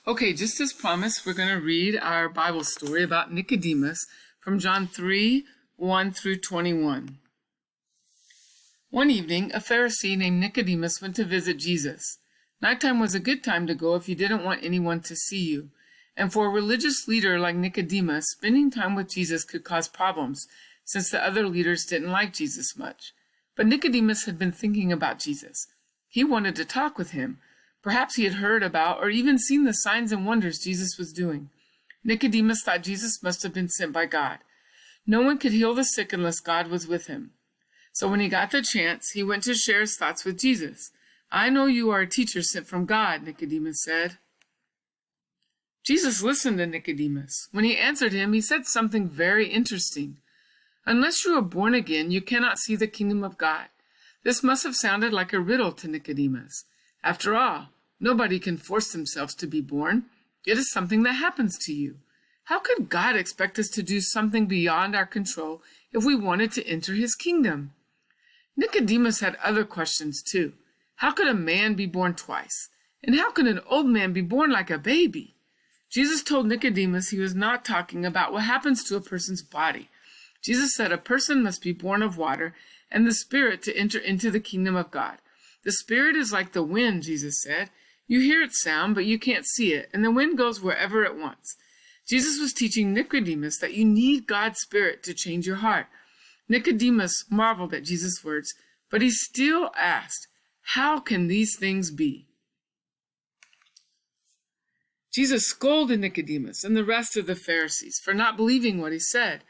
Okay, just as promised, we're going to read our Bible story about Nicodemus from John 3, 1 through 21. One evening, a Pharisee named Nicodemus went to visit Jesus. Nighttime was a good time to go if you didn't want anyone to see you. And for a religious leader like Nicodemus, spending time with Jesus could cause problems, since the other leaders didn't like Jesus much. But Nicodemus had been thinking about Jesus. He wanted to talk with him. Perhaps he had heard about or even seen the signs and wonders Jesus was doing. Nicodemus thought Jesus must have been sent by God. No one could heal the sick unless God was with him. So when he got the chance, he went to share his thoughts with Jesus. "I know you are a teacher sent from God," Nicodemus said. Jesus listened to Nicodemus. When he answered him, he said something very interesting. "Unless you are born again, you cannot see the kingdom of God." This must have sounded like a riddle to Nicodemus. After all, nobody can force themselves to be born. It is something that happens to you. How could God expect us to do something beyond our control if we wanted to enter his kingdom? Nicodemus had other questions too. How could a man be born twice? And how could an old man be born like a baby? Jesus told Nicodemus he was not talking about what happens to a person's body. Jesus said a person must be born of water and the Spirit to enter into the kingdom of God. The Spirit is like the wind, Jesus said. You hear its sound, but you can't see it, and the wind goes wherever it wants. Jesus was teaching Nicodemus that you need God's Spirit to change your heart. Nicodemus marveled at Jesus' words, but he still asked, "How can these things be?" Jesus scolded Nicodemus and the rest of the Pharisees for not believing what he said.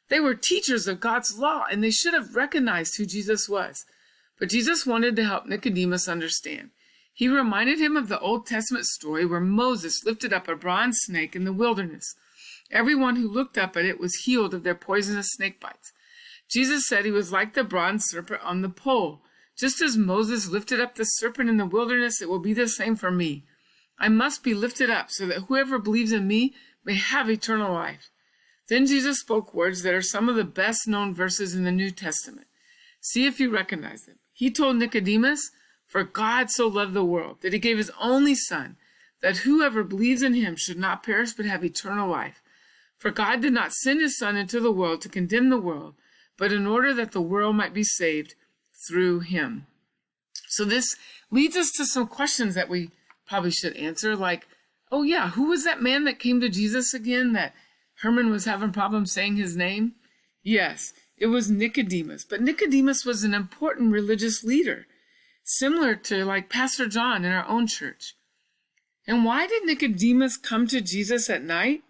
They were teachers of God's law, and they should have recognized who Jesus was. But Jesus wanted to help Nicodemus understand. He reminded him of the Old Testament story where Moses lifted up a bronze snake in the wilderness. Everyone who looked up at it was healed of their poisonous snake bites. Jesus said he was like the bronze serpent on the pole. Just as Moses lifted up the serpent in the wilderness, it will be the same for me. I must be lifted up so that whoever believes in me may have eternal life. Then Jesus spoke words that are some of the best known verses in the New Testament. See if you recognize them. He told Nicodemus, "For God so loved the world that he gave his only Son, that whoever believes in him should not perish but have eternal life. For God did not send his Son into the world to condemn the world, but in order that the world might be saved through him." So this leads us to some questions that we probably should answer, like, oh yeah, who was that man that came to Jesus again that Herman was having problems saying his name? Yes, it was Nicodemus. But Nicodemus was an important religious leader, similar to like Pastor John in our own church. And why did Nicodemus come to Jesus at night?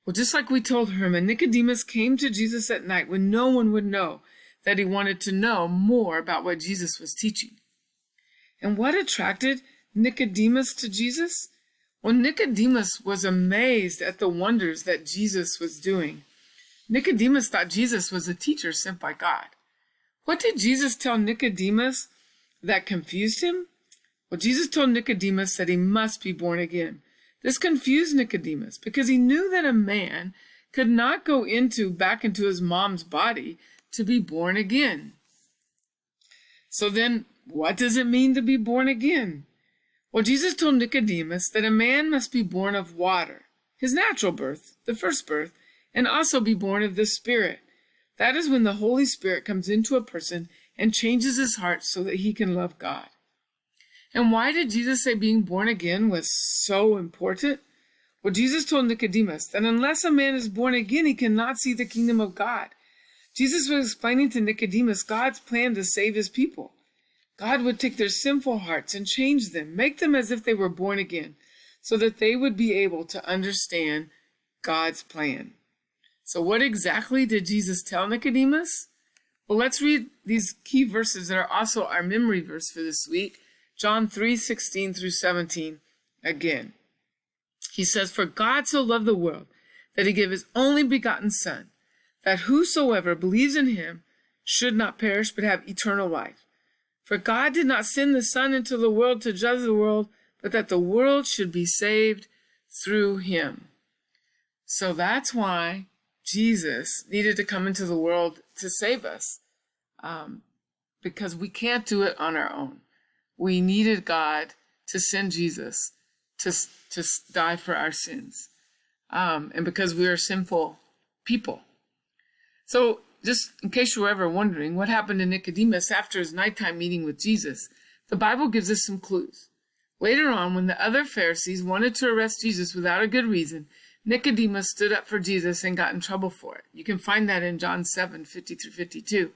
Well, just like we told Herman, Nicodemus came to Jesus at night when no one would know that he wanted to know more about what Jesus was teaching. And what attracted Nicodemus to Jesus? Well, Nicodemus was amazed at the wonders that Jesus was doing. Nicodemus thought Jesus was a teacher sent by God. What did Jesus tell Nicodemus that confused him? Well, Jesus told Nicodemus that he must be born again. This confused Nicodemus because he knew that a man could not go back into his mom's body to be born again. So then, what does it mean to be born again? Well, Jesus told Nicodemus that a man must be born of water, his natural birth, the first birth, and also be born of the Spirit. That is when the Holy Spirit comes into a person and changes his heart so that he can love God. And why did Jesus say being born again was so important? Well, Jesus told Nicodemus that unless a man is born again, he cannot see the kingdom of God. Jesus was explaining to Nicodemus God's plan to save his people. God would take their sinful hearts and change them, make them as if they were born again, so that they would be able to understand God's plan. So what exactly did Jesus tell Nicodemus? Well, let's read these key verses that are also our memory verse for this week. John 3:16 through 17 again. He says, "For God so loved the world that he gave his only begotten Son, that whosoever believes in him should not perish but have eternal life. For God did not send the Son into the world to judge the world, but that the world should be saved through him." So that's why Jesus needed to come into the world to save us, because we can't do it on our own. We needed God to send Jesus to die for our sins, and because we are sinful people. So just in case you were ever wondering what happened to Nicodemus after his nighttime meeting with Jesus, the Bible gives us some clues. Later on, when the other Pharisees wanted to arrest Jesus without a good reason, Nicodemus stood up for Jesus and got in trouble for it. You can find that in John 7:50-52.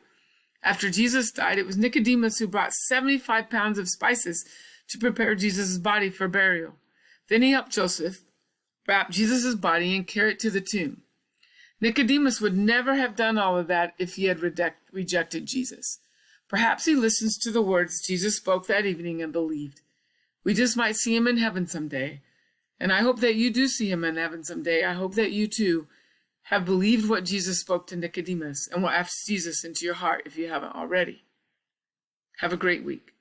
After Jesus died, it was Nicodemus who brought 75 pounds of spices to prepare Jesus' body for burial. Then he helped Joseph wrap Jesus' body and carry it to the tomb. Nicodemus would never have done all of that if he had rejected Jesus. Perhaps he listens to the words Jesus spoke that evening and believed. We just might see him in heaven someday. And I hope that you do see him in heaven someday. I hope that you too have believed what Jesus spoke to Nicodemus and will ask Jesus into your heart if you haven't already. Have a great week.